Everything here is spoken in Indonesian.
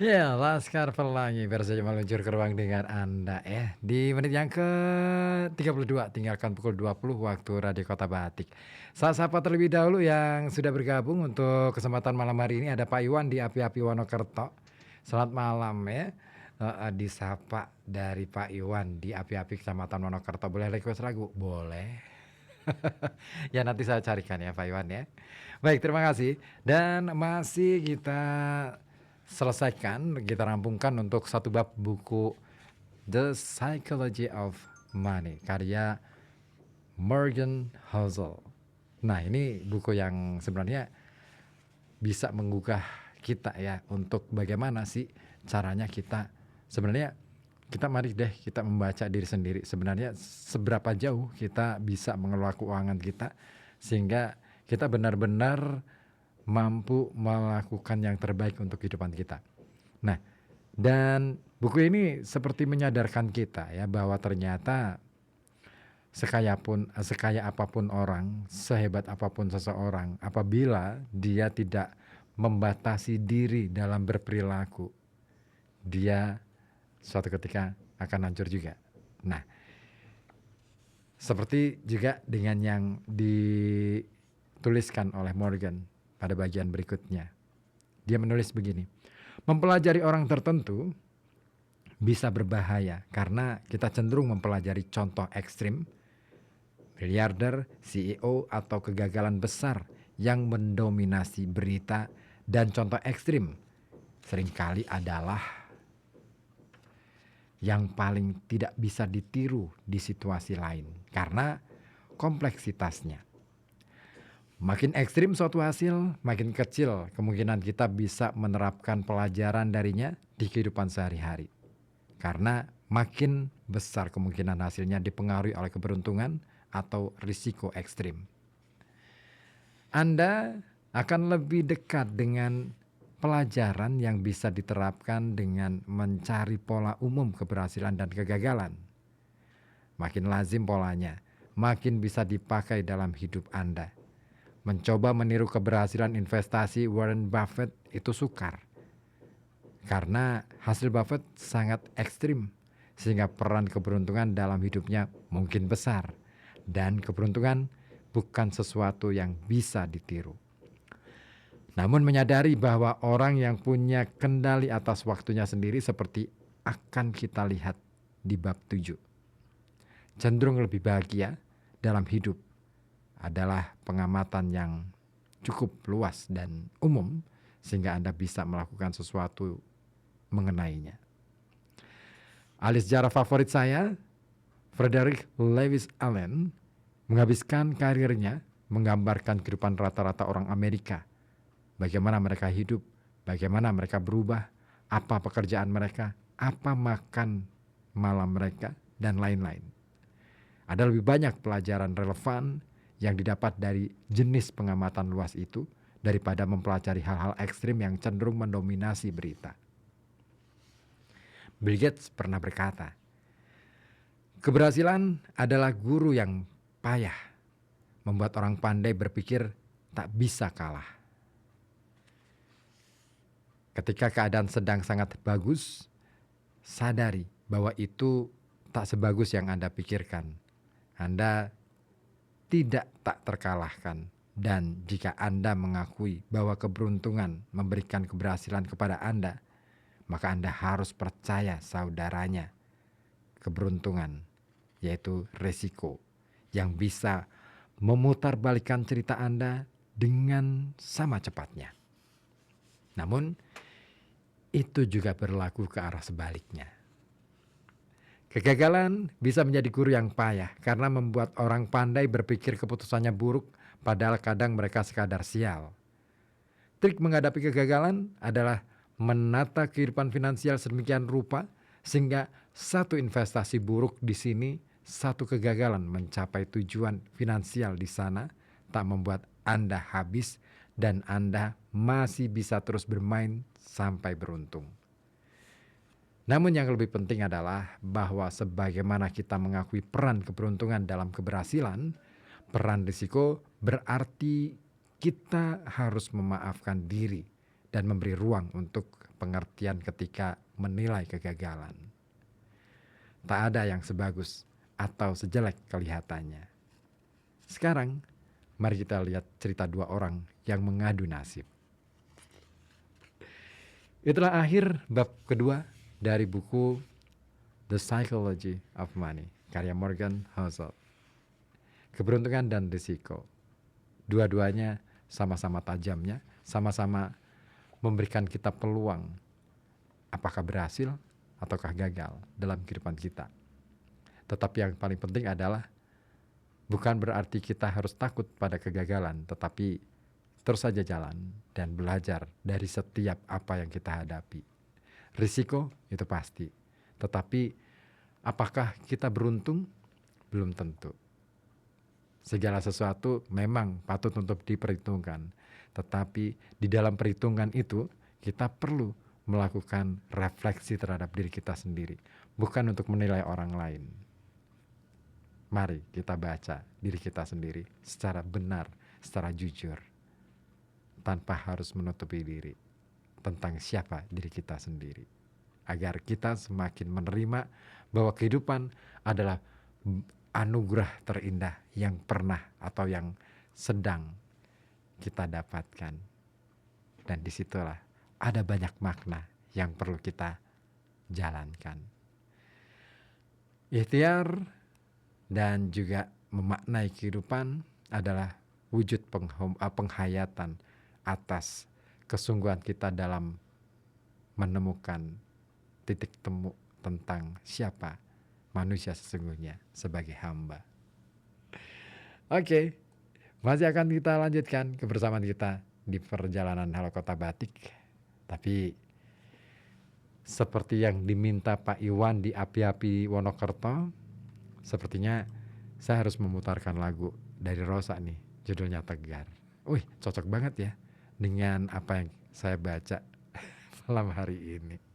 Ya, Laskar Pelangi baru saja meluncur ke ruang dengar Anda ya. Di menit yang ke-32 tinggalkan pukul 20 waktu Radio Kota Batik. Saya sapa terlebih dahulu yang sudah bergabung untuk kesempatan malam hari ini ada Pak Iwan di Api-Api Wonokerto. Selamat malam ya. Disapa dari Pak Iwan di Api-Api Kecamatan Wonokerto. Boleh request lagu? Boleh. Ya nanti saya carikan ya Pak Iwan ya. Baik, terima kasih. Dan masih kita selesaikan, kita rampungkan untuk satu bab buku The Psychology of Money karya Morgan Housel. Nah, ini buku yang sebenarnya bisa menggugah kita ya untuk bagaimana sih caranya kita sebenarnya kita mari deh kita membaca diri sendiri sebenarnya seberapa jauh kita bisa mengelola keuangan kita sehingga kita benar-benar mampu melakukan yang terbaik untuk kehidupan kita. Nah, dan buku ini seperti menyadarkan kita ya bahwa ternyata sekaya apapun orang, sehebat apapun seseorang, apabila dia tidak membatasi diri dalam berperilaku, dia suatu ketika akan hancur juga. Nah, seperti juga dengan yang dituliskan oleh Morgan pada bagian berikutnya. Dia menulis begini, mempelajari orang tertentu bisa berbahaya karena kita cenderung mempelajari contoh ekstrim, miliarder, CEO, atau kegagalan besar yang mendominasi berita, dan contoh ekstrim seringkali adalah yang paling tidak bisa ditiru di situasi lain karena kompleksitasnya. Makin ekstrim suatu hasil, makin kecil kemungkinan kita bisa menerapkan pelajaran darinya di kehidupan sehari-hari. Karena makin besar kemungkinan hasilnya dipengaruhi oleh keberuntungan atau risiko ekstrim. Anda akan lebih dekat dengan pelajaran yang bisa diterapkan dengan mencari pola umum keberhasilan dan kegagalan. Makin lazim polanya, makin bisa dipakai dalam hidup Anda. Mencoba meniru keberhasilan investasi Warren Buffett itu sukar. Karena hasil Buffett sangat ekstrim, sehingga peran keberuntungan dalam hidupnya mungkin besar. Dan keberuntungan bukan sesuatu yang bisa ditiru. Namun menyadari bahwa orang yang punya kendali atas waktunya sendiri seperti akan kita lihat di bab 7. Cenderung lebih bahagia dalam hidup adalah pengamatan yang cukup luas dan umum sehingga Anda bisa melakukan sesuatu mengenainya. Ahli sejarah favorit saya, Frederick Lewis Allen, menghabiskan karirnya menggambarkan kehidupan rata-rata orang Amerika. Bagaimana mereka hidup, bagaimana mereka berubah, apa pekerjaan mereka, apa makan malam mereka, dan lain-lain. Ada lebih banyak pelajaran relevan yang didapat dari jenis pengamatan luas itu daripada mempelajari hal-hal ekstrim yang cenderung mendominasi berita. Bill Gates pernah berkata, keberhasilan adalah guru yang payah, membuat orang pandai berpikir tak bisa kalah. Ketika keadaan sedang sangat bagus, sadari bahwa itu tak sebagus yang Anda pikirkan. Anda tidak tak terkalahkan. Dan jika Anda mengakui bahwa keberuntungan memberikan keberhasilan kepada Anda, maka Anda harus percaya saudaranya keberuntungan, yaitu resiko yang bisa memutarbalikkan cerita Anda dengan sama cepatnya. Namun, itu juga berlaku ke arah sebaliknya. Kegagalan bisa menjadi guru yang payah karena membuat orang pandai berpikir keputusannya buruk padahal kadang mereka sekadar sial. Trik menghadapi kegagalan adalah menata kehidupan finansial sedemikian rupa sehingga satu investasi buruk di sini, satu kegagalan mencapai tujuan finansial di sana tak membuat Anda habis dan Anda masih bisa terus bermain sampai beruntung. Namun yang lebih penting adalah bahwa sebagaimana kita mengakui peran keberuntungan dalam keberhasilan, peran risiko berarti kita harus memaafkan diri dan memberi ruang untuk pengertian ketika menilai kegagalan. Tak ada yang sebagus atau sejelek kelihatannya. Sekarang, mari kita lihat cerita dua orang yang mengadu nasib. Itulah akhir bab kedua dari buku The Psychology of Money, karya Morgan Housel. Keberuntungan dan risiko. Dua-duanya sama-sama tajamnya, sama-sama memberikan kita peluang apakah berhasil ataukah gagal dalam kehidupan kita. Tetapi yang paling penting adalah bukan berarti kita harus takut pada kegagalan, tetapi terus saja jalan dan belajar dari setiap apa yang kita hadapi. Risiko itu pasti, tetapi apakah kita beruntung? Belum tentu. Segala sesuatu memang patut untuk diperhitungkan, tetapi di dalam perhitungan itu kita perlu melakukan refleksi terhadap diri kita sendiri, bukan untuk menilai orang lain. Mari kita baca diri kita sendiri secara benar, secara jujur, tanpa harus menutupi diri tentang siapa diri kita sendiri, agar kita semakin menerima bahwa kehidupan adalah anugerah terindah yang pernah atau yang sedang kita dapatkan. Dan disitulah ada banyak makna yang perlu kita jalankan. Ikhtiar dan juga memaknai kehidupan adalah wujud penghayatan atas kesungguhan kita dalam menemukan titik temu tentang siapa manusia sesungguhnya sebagai hamba. Oke, masih akan kita lanjutkan kebersamaan kita di perjalanan Halo Kota Batik. Tapi seperti yang diminta Pak Iwan di Api-Api Wonokerto, sepertinya saya harus memutarkan lagu dari Rosa nih, judulnya Tegar. Wih, cocok banget ya dengan apa yang saya baca malam hari ini.